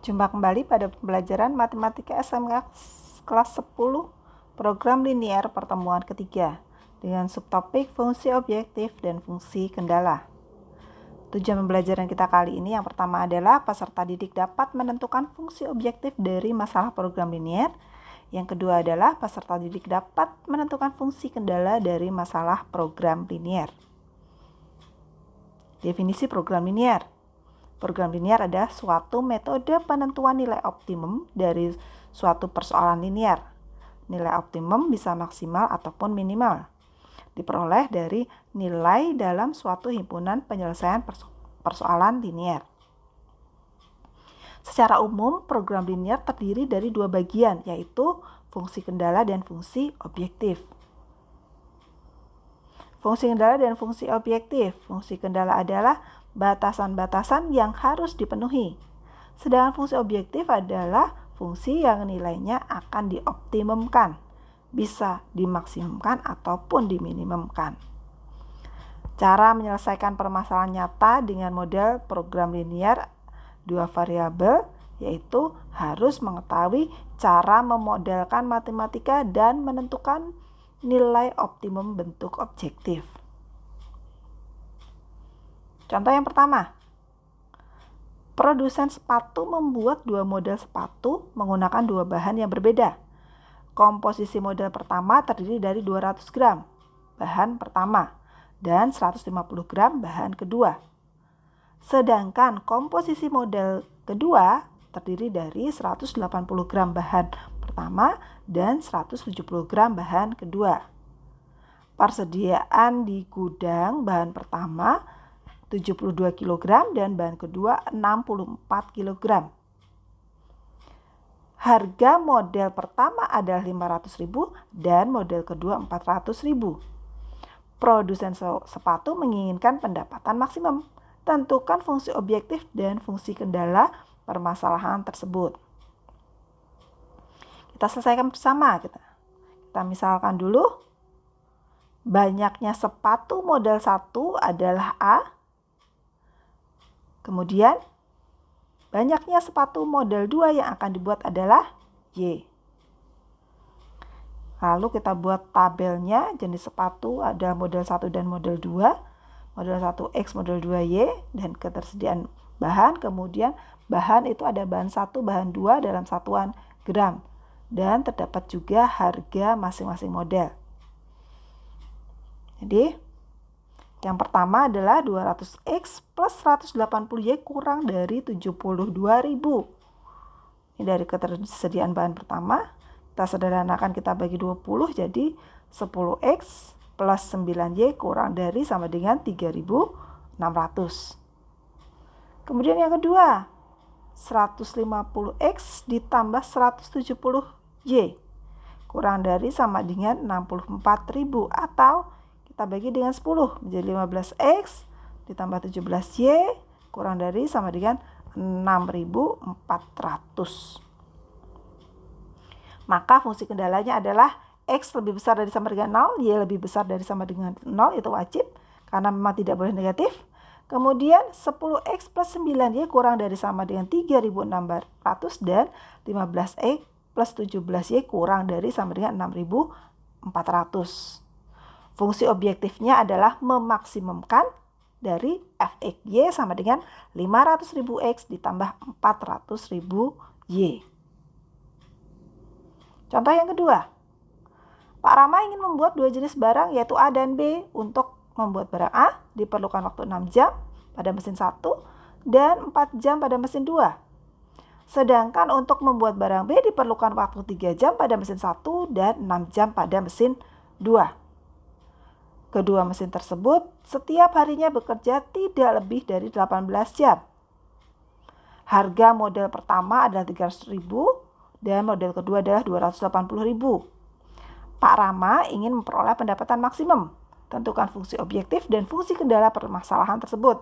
Jumpa kembali pada pembelajaran Matematika SMK kelas 10 program linier pertemuan ketiga dengan subtopik fungsi objektif dan fungsi kendala. Tujuan pembelajaran kita kali ini yang pertama adalah peserta didik dapat menentukan fungsi objektif dari masalah program linier. Yang kedua adalah peserta didik dapat menentukan fungsi kendala dari masalah program linier. Definisi program linier. Program linier adalah suatu metode penentuan nilai optimum dari suatu persoalan linier. Nilai optimum bisa maksimal ataupun minimal. Diperoleh dari nilai dalam suatu himpunan penyelesaian persoalan linier. Secara umum, program linier terdiri dari dua bagian, yaitu fungsi kendala dan fungsi objektif. Fungsi kendala dan fungsi objektif. Fungsi kendala adalah batasan-batasan yang harus dipenuhi. Sedangkan fungsi objektif adalah fungsi yang nilainya akan dioptimumkan, bisa dimaksimumkan ataupun diminimumkan. Cara menyelesaikan permasalahan nyata dengan model program linier dua variabel, yaitu harus mengetahui cara memodelkan matematika dan menentukan nilai optimum bentuk objektif. Contoh yang pertama, produsen sepatu membuat dua model sepatu menggunakan dua bahan yang berbeda. Komposisi model pertama terdiri dari 200 gram bahan pertama dan 150 gram bahan kedua. Sedangkan komposisi model kedua terdiri dari 180 gram bahan pertama dan 170 gram bahan kedua. Persediaan di gudang bahan pertama 72 kg dan bahan kedua 64 kg. Harga model pertama adalah 500.000 dan model kedua 400.000. Produsen sepatu menginginkan pendapatan maksimum. Tentukan fungsi objektif dan fungsi kendala permasalahan tersebut. Kita selesaikan bersama. Kita misalkan dulu. Banyaknya sepatu model 1 adalah A. Kemudian, banyaknya sepatu model 2 yang akan dibuat adalah Y. Lalu kita buat tabelnya, jenis sepatu ada model 1 dan model 2. Model 1X, model 2Y, dan ketersediaan bahan. Kemudian, bahan itu ada bahan 1, bahan 2 dalam satuan gram. Dan terdapat juga harga masing-masing model. Jadi, yang pertama adalah 200X plus 180Y kurang dari 72.000. Ini dari ketersediaan bahan pertama. Kita sederhanakan, kita bagi 20, jadi 10X plus 9Y kurang dari sama dengan 3.600. Kemudian yang kedua, 150X ditambah 170Y kurang dari sama dengan 64.000, atau kita bagi dengan 10 menjadi 15X ditambah 17Y kurang dari sama dengan 6.400. Maka fungsi kendalanya adalah X lebih besar dari sama dengan 0, Y lebih besar dari sama dengan 0, itu wajib karena memang tidak boleh negatif. Kemudian 10X plus 9Y kurang dari sama dengan 3.600 dan 15X plus 17Y kurang dari sama dengan 6.400. Fungsi objektifnya adalah memaksimumkan dari Fx sama dengan 500.000X ditambah 400.000Y. Contoh yang kedua, Pak Rama ingin membuat dua jenis barang yaitu A dan B. Untuk membuat barang A diperlukan waktu 6 jam pada mesin 1 dan 4 jam pada mesin 2. Sedangkan untuk membuat barang B diperlukan waktu 3 jam pada mesin 1 dan 6 jam pada mesin 2. Kedua mesin tersebut setiap harinya bekerja tidak lebih dari 18 jam. Harga model pertama adalah 300.000 dan model kedua adalah 280.000. Pak Rama ingin memperoleh pendapatan maksimum. Tentukan fungsi objektif dan fungsi kendala permasalahan tersebut.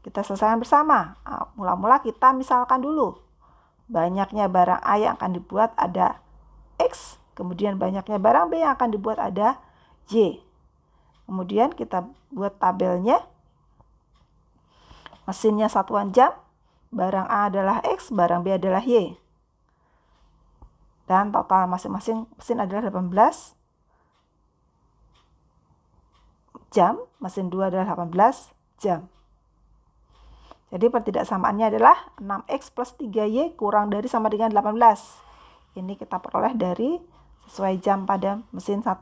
Kita selesaikan bersama. Mula-mula kita misalkan dulu. Banyaknya barang A yang akan dibuat ada X. Kemudian banyaknya barang B yang akan dibuat ada Y. Kemudian kita buat tabelnya. Mesinnya satuan jam, barang A adalah X, barang B adalah Y. Dan total masing-masing mesin adalah 18 jam, mesin 2 adalah 18 jam. Jadi pertidaksamaannya adalah 6X plus 3Y kurang dari sama dengan 18. Ini kita peroleh dari sesuai jam pada mesin 1.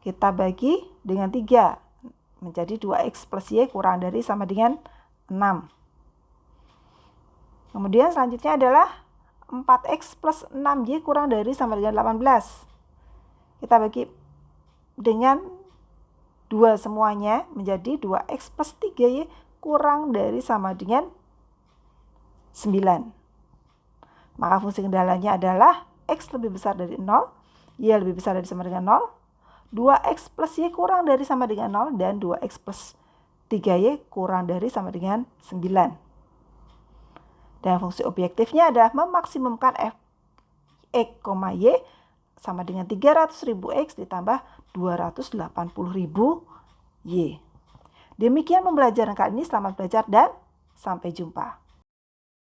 Kita bagi dengan 3 menjadi 2X plus Y kurang dari sama dengan 6. Kemudian selanjutnya adalah 4X plus 6Y kurang dari sama dengan 18. Kita bagi dengan 2 semuanya menjadi 2X plus 3Y kurang dari sama dengan 9. Maka fungsi kendalanya adalah X lebih besar dari 0, Y lebih besar dari sama dengan 0, 2X plus Y kurang dari sama dengan 0, dan 2X plus 3Y kurang dari sama dengan 9. Dan fungsi objektifnya adalah memaksimumkan F X, Y sama dengan 300.000 X ditambah 280.000 Y. Demikian pembelajaran kali ini. Selamat belajar dan sampai jumpa.